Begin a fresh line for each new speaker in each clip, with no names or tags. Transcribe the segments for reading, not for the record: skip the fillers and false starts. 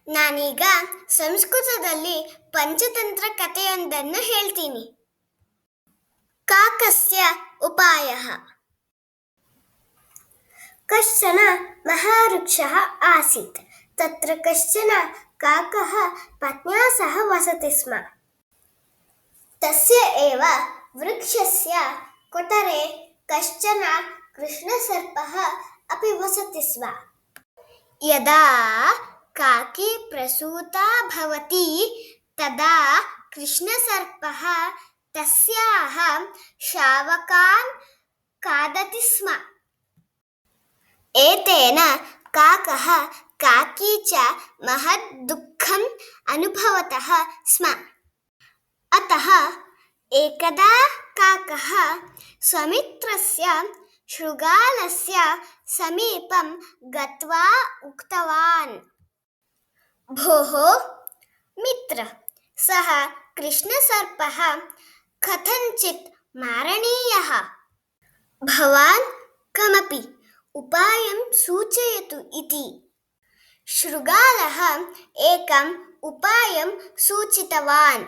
ನಾನೀಗ ಸಂಸ್ಕೃತದಲ್ಲಿ ಪಂಚತಂತ್ರ ಕಥೆಯೊಂದನ್ನು ಹೇಳ್ತೀನಿ. ಕಾಕಸ್ಯ ಉಪಾಯಃ. ಕಶ್ಚನ ಮಹಾವೃಕ್ಷಃ ಆಸೀತ್. ತತ್ರ ಕಶ್ಚನ ಕಾಕಃ ಪತ್ನ್ಯಾ ಸಹ ವಸತಿ ಸ್ಮ. ತಸ್ಯ ಏವ ವೃಕ್ಷಸ್ಯ ಕೊಠರೆ ಕಶ್ಚನ ಕೃಷ್ಣಸರ್ಪಃ अपि वसति स्म. यदा काकी प्रसूता भवति तदा कृष्णसर्पः तस्याः शावकान् खादति स्म. एतेन काकः काकी च महत् दुःखम् अनुभवतः स्म. अतः एकदा काकः स्वमित्रस्य शृगालस्य समीपं गत्वा उक्तवान्, भोः मित्र, सः कृष्णसर्पः कथञ्चित् मारणीयः. भवान् कमपि उपायं सूचयतु इति. शृगालः एकम् उपायं सूचितवान्.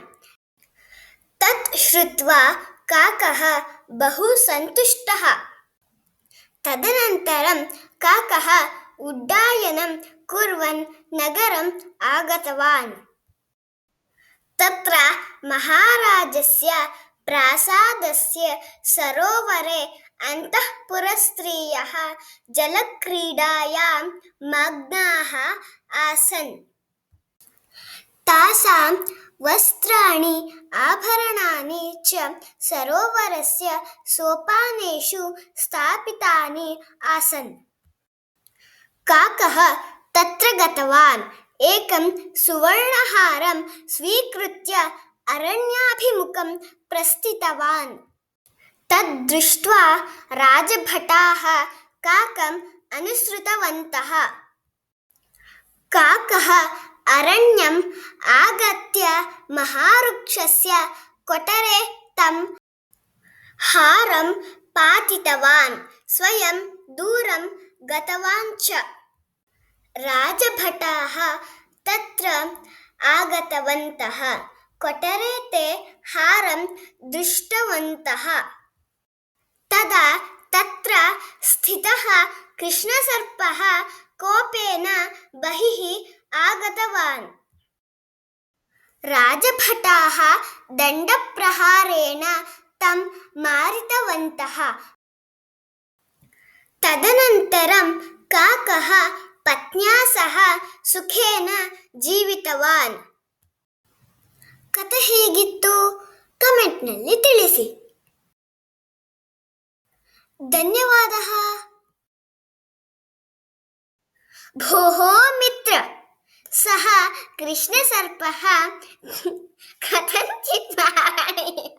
तत् श्रुत्वा काकः बहु सन्तुष्टः. तदनन्तरं काकः उड्डयनं कुर्वन् नगरम् आगतवान्. तत्र महाराजस्य प्रासादस्य सरोवरे अन्तःपुरस्त्रियः जलक्रीडायां मग्नाः आसन्. तासां वस्त्राणि आभरणानि च सरोवरस्य सोपानेषु स्थापितानि आसन्. काकः तत्र गतवान्. एकं सुवर्णहारं स्वीकृत्य अरण्याभिमुखं प्रस्थितवान्. तद् दृष्ट्वा राजभटाः काकम् अनुसृतवन्तः. काकः अरण्यम् आगत्य महावृक्षस्य कोटरे तं हारं पातितवान्. स्वयं दूरं गतवान् च. राजभटाः तत्र आगतवन्तः. कोटरे ते हारं दृष्टवन्तः. तदा तत्र स्थितः कृष्णसर्पः कोपेन बहिः आगतवान्. राजभटाः दण्डप्रहारेण तं मारितवन्तः. तदनन्तरं काकः पत्न्या सह सुखेन ಜೀವಿತವಾನ್. ಕಥೆ ಹೇಗಿತ್ತು ಕಮೆಂಟ್ನಲ್ಲಿ ತಿಳಿಸಿ. ಧನ್ಯವಾದः. भोः मित्र, सः कृष्णसर्पः कथञ्चित् मारणीयः.